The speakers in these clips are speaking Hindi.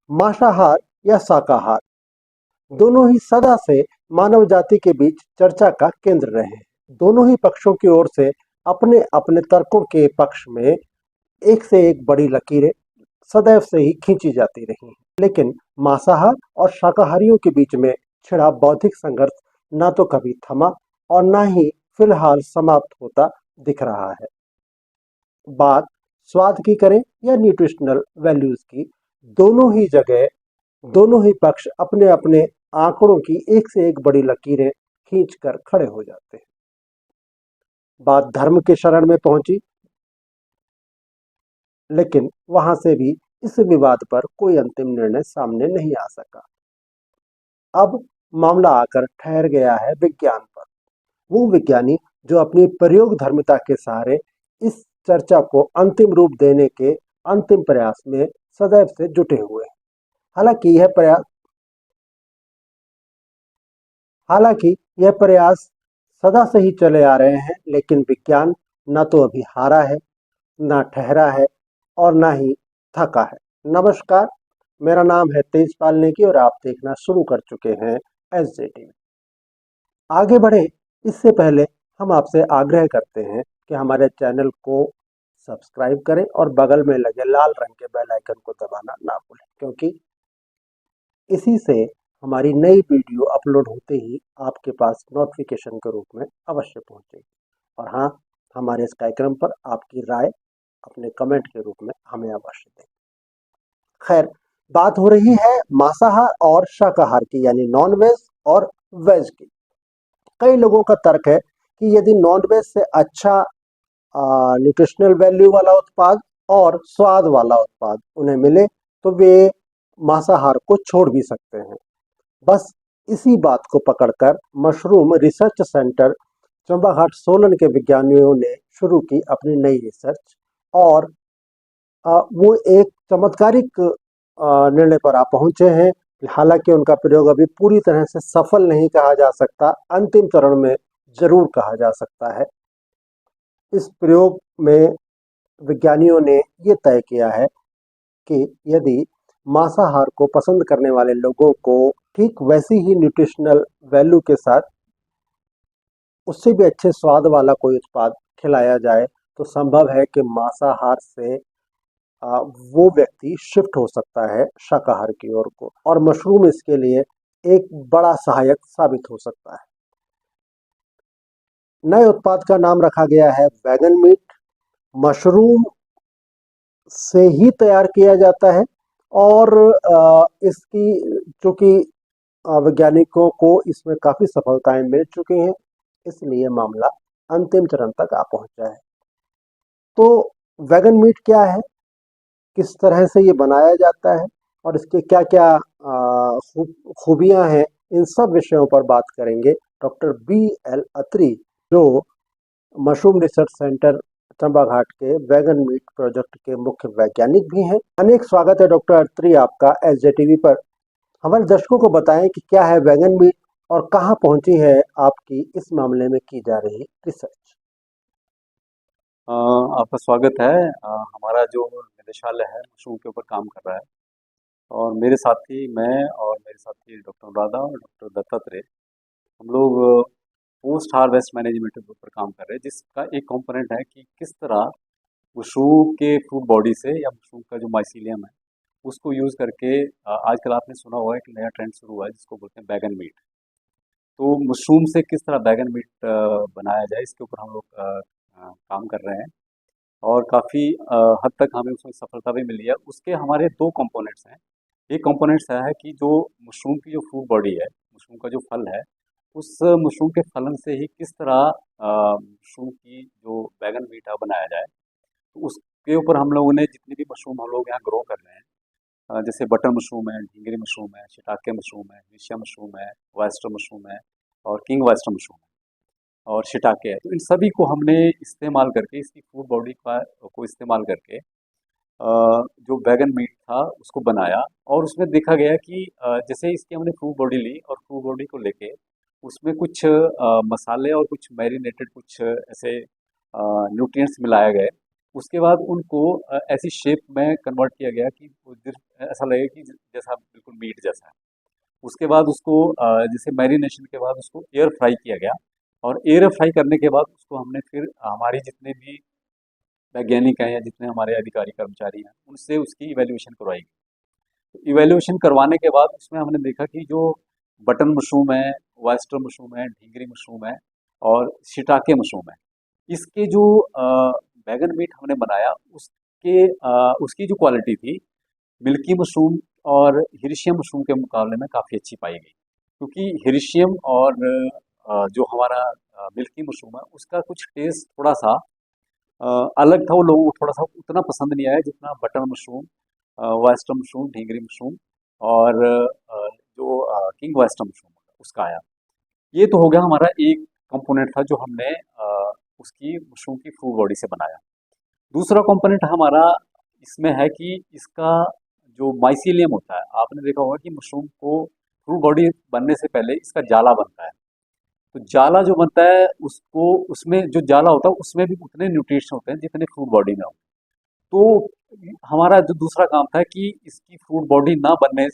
मांसाहार या शाकाहार, दोनों ही सदा से मानव जाति के बीच चर्चा का केंद्र रहे हैं। दोनों ही पक्षों की ओर से अपने अपने तर्कों के पक्ष में एक से एक बड़ी लकीरें सदैव से ही खींची जाती रही हैं। लेकिन मांसाहार और शाकाहारियों के बीच में छिड़ा बौद्धिक संघर्ष ना तो कभी थमा और ना ही फिलहाल समाप्त होता दिख रहा है। बात स्वाद की करें या न्यूट्रिशनल वैल्यूज की, दोनों ही जगह दोनों ही पक्ष अपने अपने आंकड़ों की एक से एक बड़ी लकीरें खींच कर खड़े हो जाते हैं। बात धर्म के शरण में पहुंची, लेकिन वहां से भी इस विवाद पर कोई अंतिम निर्णय सामने नहीं आ सका। अब मामला आकर ठहर गया है विज्ञान पर। वो विज्ञानी जो अपनी प्रयोग धर्मिता के सहारे इस चर्चा को अंतिम रूप देने के अंतिम प्रयास में सदैव से जुटे हुए हैं। हालांकि यह प्रयास हालांकि यह प्रयास सदा से ही चले आ रहे हैं, लेकिन विज्ञान न तो अभी हारा है, ना ठहरा है और ना ही थका है। नमस्कार, मेरा नाम है तेजपाल नेगी और आप देखना शुरू कर चुके हैं SJTV। आगे बढ़े इससे पहले हम आपसे आग्रह करते हैं कि हमारे चैनल को सब्सक्राइब करें और बगल में लगे लाल रंग के बेल आइकन को दबाना ना भूलें, क्योंकि इसी से हमारी नई वीडियो अपलोड होते ही आपके पास नोटिफिकेशन के रूप में अवश्य पहुंचेगी। और हाँ, हमारे इस कार्यक्रम पर आपकी राय अपने कमेंट के रूप में हमें अवश्य दें। खैर, बात हो रही है मांसाहार और शाकाहार की, यानी नॉन वेज और वेज की। कई लोगों का तर्क है कि यदि नॉन वेज से अच्छा न्यूट्रिशनल वैल्यू वाला उत्पाद और स्वाद वाला उत्पाद उन्हें मिले तो वे मांसाहार को छोड़ भी सकते हैं। बस इसी बात को पकड़कर mushroom research centre Chambaghat Solan के विज्ञानियों ने शुरू की अपनी नई रिसर्च, और वो एक चमत्कारिक निर्णय पर आ पहुंचे हैं। हालांकि उनका प्रयोग अभी पूरी तरह से सफल नहीं कहा जा सकता, अंतिम चरण में जरूर कहा जा सकता है। इस प्रयोग में विज्ञानियों ने ये तय किया है कि यदि मांसाहार को पसंद करने वाले लोगों को ठीक वैसी ही न्यूट्रिशनल वैल्यू के साथ उससे भी अच्छे स्वाद वाला कोई उत्पाद खिलाया जाए तो संभव है कि मांसाहार से वो व्यक्ति शिफ्ट हो सकता है शाकाहार की ओर को, और मशरूम इसके लिए एक बड़ा सहायक साबित हो सकता है। नए उत्पाद का नाम रखा गया है वैगन मीट। मशरूम से ही तैयार किया जाता है और इसकी चूंकि वैज्ञानिकों को इसमें काफी सफलताएं मिल चुकी हैं, इसलिए मामला अंतिम चरण तक आ पहुंचा है। तो वैगन मीट क्या है, किस तरह से ये बनाया जाता है और इसके क्या क्या खूबियां हैं, इन सब विषयों पर बात करेंगे डॉक्टर BL अत्री, जो मशरूम रिसर्च सेंटर चंबाघाट के वैगन मीट प्रोजेक्ट के मुख्य वैज्ञानिक भी हैं। अनेक स्वागत है डॉक्टर अत्री आपका SJTV पर। हमारे दर्शकों को बताएं कि क्या है वैगन मीट और कहां पहुंची है आपकी इस मामले में की जा रही रिसर्च। आपका स्वागत है। हमारा जो निदेशालय है मशरूम के ऊपर काम कर रहा है, और मेरे साथी मैं और मेरे साथी डॉक्टर अनुराधा और डॉक्टर दत्तात्रेय, हम लोग पोस्ट हार्वेस्ट मैनेजमेंट के ऊपर काम कर रहे हैं, जिसका एक कंपोनेंट है कि किस तरह मशरूम के फ्रूट बॉडी से या मशरूम का जो माइसीलियम है उसको यूज़ करके आजकल आपने सुना हुआ है कि नया ट्रेंड शुरू हुआ है जिसको बोलते हैं बैगन मीट। तो मशरूम से किस तरह बैगन मीट बनाया जाए, इसके ऊपर हम लोग काम कर रहे हैं, और काफ़ी हद तक हमें उसमें सफलता भी मिली है। उसके हमारे दो कंपोनेंट्स हैं। एक कंपोनेंट्स है कि जो मशरूम की जो फ्रूट बॉडी है, मशरूम का जो फल है, उस मशरूम के फलन से ही किस तरह मशरूम की जो बैगन मीठा बनाया जाए। तो उसके ऊपर हम लोगों ने जितनी भी मशरूम हम लोग यहाँ ग्रो कर रहे हैं, जैसे बटर मशरूम है, ढींगरी मशरूम है, शिटाके मशरूम है, एशिया मशरूम है, वाइस्टर मशरूम है, और किंग वाइस्टर मशरूम है, और शिटाके है। तो इन सभी को हमने इस्तेमाल करके, इसकी फूड बॉडी का को इस्तेमाल करके जो बैगन मीट था उसको बनाया, और उसमें देखा गया कि जैसे इसकी हमने फूड बॉडी ली और फूड बॉडी को लेके उसमें कुछ मसाले और कुछ मैरिनेटेड कुछ ऐसे न्यूट्रिएंट्स मिलाए गए। उसके बाद उनको ऐसी शेप में कन्वर्ट किया गया कि वो ऐसा लगे कि जैसा बिल्कुल मीट जैसा है। उसके बाद उसको जैसे मैरिनेशन के बाद उसको एयर फ्राई किया गया, और एयर फ्राई करने के बाद उसको हमने फिर हमारी जितने भी वैज्ञानिक हैं या जितने हमारे अधिकारी कर्मचारी हैं उनसे उसकी इवैल्यूएशन करवाई गई। इवैल्यूएशन करवाने के बाद उसमें हमने देखा कि जो बटन मशरूम है, वाइस्टर मशरूम है, ढींगरी मशरूम है और शिटाके मशरूम है, इसके जो बैगन मीट हमने बनाया उसकी जो क्वालिटी थी मिल्की मशरूम और हिर्शियम मशरूम के मुकाबले में काफ़ी अच्छी पाई गई। क्योंकि हिर्शियम और जो हमारा मिल्की मशरूम है उसका कुछ टेस्ट थोड़ा सा अलग था, वो लोगों को थोड़ा सा उतना पसंद नहीं आया जितना बटर मशरूम, वेस्टर्न मशरूम, ढींगरी मशरूम और जो किंग वेस्टर्न मशरूम उसका आया। ये तो हो गया हमारा एक कंपोनेंट था जो हमने उसकी मशरूम की फूड बॉडी से बनाया। दूसरा कंपोनेंट हमारा इसमें है कि इसका जो माइसीलियम होता है, आपने देखा होगा कि मशरूम को फूड बॉडी बनने से पहले इसका जाला बनता है। तो जाला जो बनता है उसको, उसमें जो जाला होता है उसमें भी उतने न्यूट्रिएंट्स होते हैं जितने फूड बॉडी में होते हैं। तो हमारा जो दूसरा काम था कि इसकी फूड बॉडी ना बनने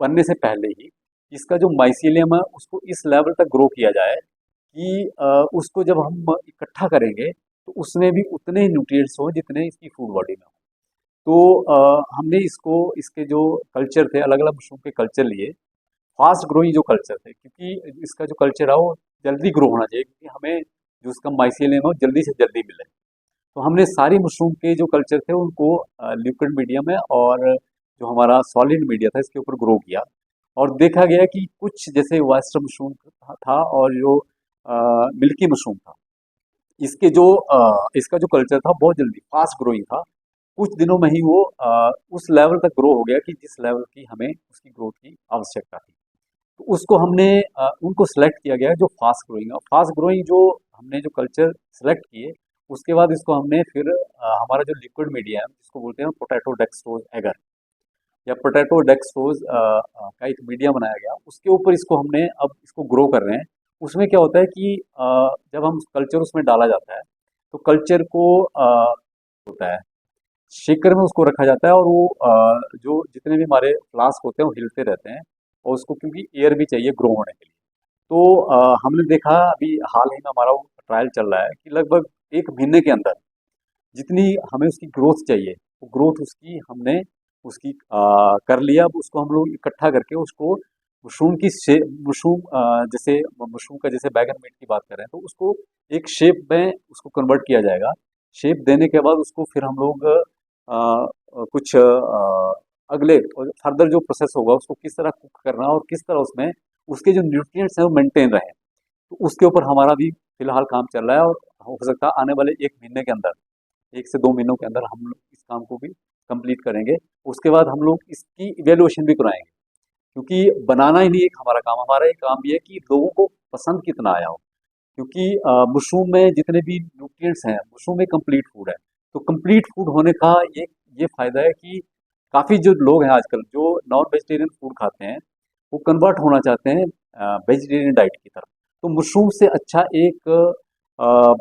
बनने से पहले ही इसका जो माइसीलियम है उसको इस लेवल तक ग्रो किया जाए कि उसको जब हम इकट्ठा करेंगे तो उसमें भी उतने न्यूट्रिएंट्स हों जितने इसकी फूड बॉडी में हो। तो हमने इसको, इसके जो कल्चर थे, अलग अलग मशरूम के कल्चर लिए, फास्ट ग्रोइंग जो कल्चर थे, क्योंकि इसका जो कल्चर है वो जल्दी ग्रो होना चाहिए, क्योंकि हमें जो उसका माइसीलियम है वो जल्दी से जल्दी मिले। तो हमने सारी मशरूम के जो कल्चर थे उनको लिक्विड मीडियम में और जो हमारा सॉलिड मीडिया था इसके ऊपर ग्रो किया, और देखा गया कि कुछ जैसे वाइस्टर मशरूम था और जो मिल्की मशरूम था, इसका जो कल्चर था बहुत जल्दी फास्ट ग्रोइंग था। कुछ दिनों में ही वो उस लेवल तक ग्रो हो गया कि जिस लेवल की हमें उसकी ग्रोथ की आवश्यकता थी। तो उसको हमने उनको सेलेक्ट किया गया जो फास्ट ग्रोइंग है। फास्ट ग्रोइंग जो हमने जो कल्चर सेलेक्ट किए, उसके बाद इसको हमने फिर हमारा जो लिक्विड मीडिया है जिसको बोलते हैं पोटैटो डेक्सट्रोज एगर या पोटैटो डेक्सट्रोज का एक मीडिया बनाया गया, उसके ऊपर इसको हमने अब इसको ग्रो कर रहे हैं। उसमें क्या होता है कि जब हम कल्चर उसमें डाला जाता है तो कल्चर को होता है शेकर में उसको रखा जाता है, और वो जो जितने भी हमारे फ्लास्क होते हैं वो हिलते रहते हैं, और उसको क्योंकि एयर भी चाहिए ग्रो होने के लिए। तो हमने देखा अभी हाल ही में हमारा वो ट्रायल चल रहा है कि लगभग 1 महीने के अंदर जितनी हमें उसकी ग्रोथ चाहिए वो ग्रोथ उसकी हमने उसकी कर लिया। अब उसको हम लोग इकट्ठा करके उसको मशरूम की मशरूम जैसे मशरूम का जैसे बैगन मीट की बात कर रहे हैं तो उसको एक शेप में उसको कन्वर्ट किया जाएगा। शेप देने के बाद उसको फिर हम लोग कुछ अगले फर्दर जो प्रोसेस होगा उसको किस तरह कुक करना और किस तरह उसमें उसके जो न्यूट्रिएंट्स हैं वो मेंटेन रहे, तो उसके ऊपर हमारा भी फिलहाल काम चल रहा है। और हो सकता है आने वाले 1 महीने के अंदर, 1 से 2 महीनों के अंदर हम लोग इस काम को भी कंप्लीट करेंगे। उसके बाद हम लोग इसकी इवेल्युएशन भी कराएंगे, क्योंकि बनाना ही नहीं एक हमारा काम, हमारा एक काम भी है कि लोगों को पसंद कितना आया हो। क्योंकि मशरूम में जितने भी न्यूट्रिएंट्स हैं, मशरूम एक कंप्लीट फूड है। तो कंप्लीट फूड होने का ये फायदा है कि काफ़ी जो लोग हैं आजकल जो नॉन वेजिटेरियन फूड खाते हैं वो कन्वर्ट होना चाहते हैं वेजिटेरियन डाइट की तरफ। तो मशरूम से अच्छा एक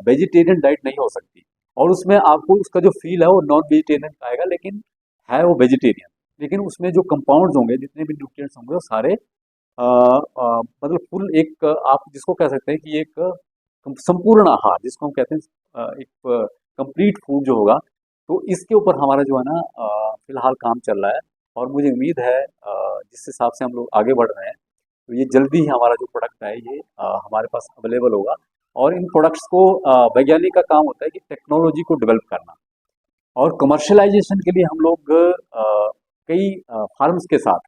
वेजिटेरियन डाइट नहीं हो सकती, और उसमें आपको उसका जो फील है वो नॉन वेजिटेरियन का आएगा, लेकिन है वो वेजिटेरियन। लेकिन उसमें जो कंपाउंड्स होंगे, जितने भी न्यूट्रिएंट्स होंगे वो सारे मतलब फुल एक आप जिसको कह सकते हैं कि एक संपूर्ण आहार जिसको हम कहते हैं एक कंप्लीट फूड जो होगा। तो इसके ऊपर हमारा जो है ना फिलहाल काम चल रहा है, और मुझे उम्मीद है जिस हिसाब से हम लोग आगे बढ़ रहे हैं तो ये जल्दी ही हमारा जो प्रोडक्ट है ये हमारे पास अवेलेबल होगा। और इन प्रोडक्ट्स को वैज्ञानिक का काम होता है कि टेक्नोलॉजी को डेवलप करना, और कमर्शलाइजेशन के लिए हम लोग कई फार्म्स के साथ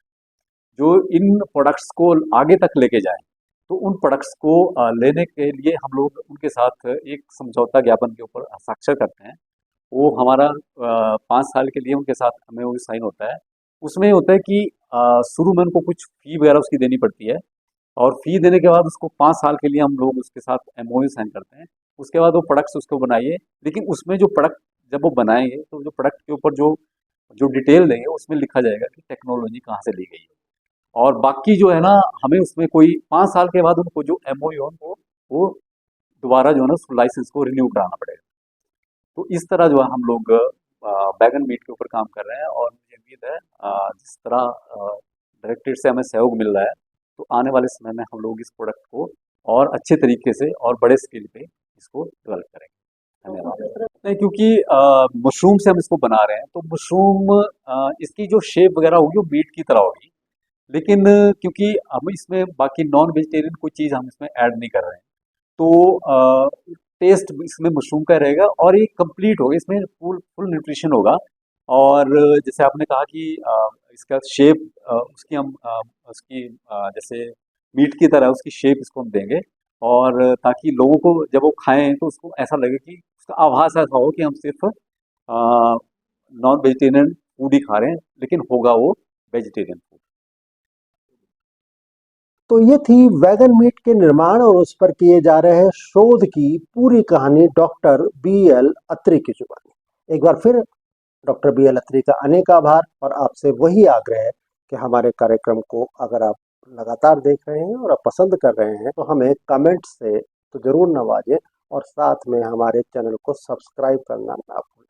जो इन प्रोडक्ट्स को आगे तक लेके जाएं, तो उन प्रोडक्ट्स को लेने के लिए हम लोग उनके साथ एक समझौता ज्ञापन के ऊपर हस्ताक्षर करते हैं। वो हमारा 5 साल के लिए उनके साथ हमें वो साइन होता है। उसमें ये होता है कि शुरू में उनको कुछ फी वगैरह उसकी देनी पड़ती है, और फी देने के बाद उसको 5 साल के लिए हम लोग उसके साथ एमओयू साइन करते हैं। उसके बाद वो प्रोडक्ट्स उसको बनाइए, लेकिन उसमें जो प्रोडक्ट जब वो बनाएंगे तो जो प्रोडक्ट के ऊपर जो जो डिटेल देंगे उसमें लिखा जाएगा कि टेक्नोलॉजी कहाँ से ली गई है। और बाकी जो है ना, हमें उसमें कोई 5 साल के बाद उनको जो एमओयू है उनको वो दोबारा जो है ना उस लाइसेंस को रिन्यू कराना पड़ेगा। तो इस तरह जो है हम लोग बैगन मीट के ऊपर काम कर रहे हैं, और मुझे उम्मीद है जिस तरह डायरेक्टेड से हमें सहयोग मिल रहा है, तो आने वाले समय में हम लोग इस प्रोडक्ट को और अच्छे तरीके से और बड़े स्केल पे इसको डेवलप करेंगे। धन्यवाद। नहीं, क्योंकि मशरूम से हम इसको बना रहे हैं, तो मशरूम इसकी जो शेप वगैरह होगी वो मीट की तरह होगी, लेकिन क्योंकि हम इसमें बाकी नॉन वेजिटेरियन कोई चीज़ हम इसमें ऐड नहीं कर रहे हैं, तो टेस्ट इसमें मशरूम का रहेगा और ये कंप्लीट होगा, इसमें फुल फुल न्यूट्रिशन होगा। और जैसे आपने कहा कि इसका शेप उसकी हम उसकी जैसे मीट की तरह उसकी शेप इसको हम देंगे, और ताकि लोगों को जब वो खाएं तो उसको ऐसा लगे कि उसका आभास ऐसा हो कि हम सिर्फ नॉन वेजिटेरियन फूड ही खा रहे हैं, लेकिन होगा वो वेजिटेरियन फूड। तो ये थी वैगन मीट के निर्माण और उस पर किए जा रहे शोध की पूरी कहानी डॉक्टर बी एल अत्री की जुबानी। एक बार फिर डॉक्टर बी एल अत्री का अनेक आभार और आपसे वही आग्रह है कि हमारे कार्यक्रम को अगर आप लगातार देख रहे हैं और आप पसंद कर रहे हैं तो हमें कमेंट से तो जरूर नवाजें और साथ में हमारे चैनल को सब्सक्राइब करना ना भूलें।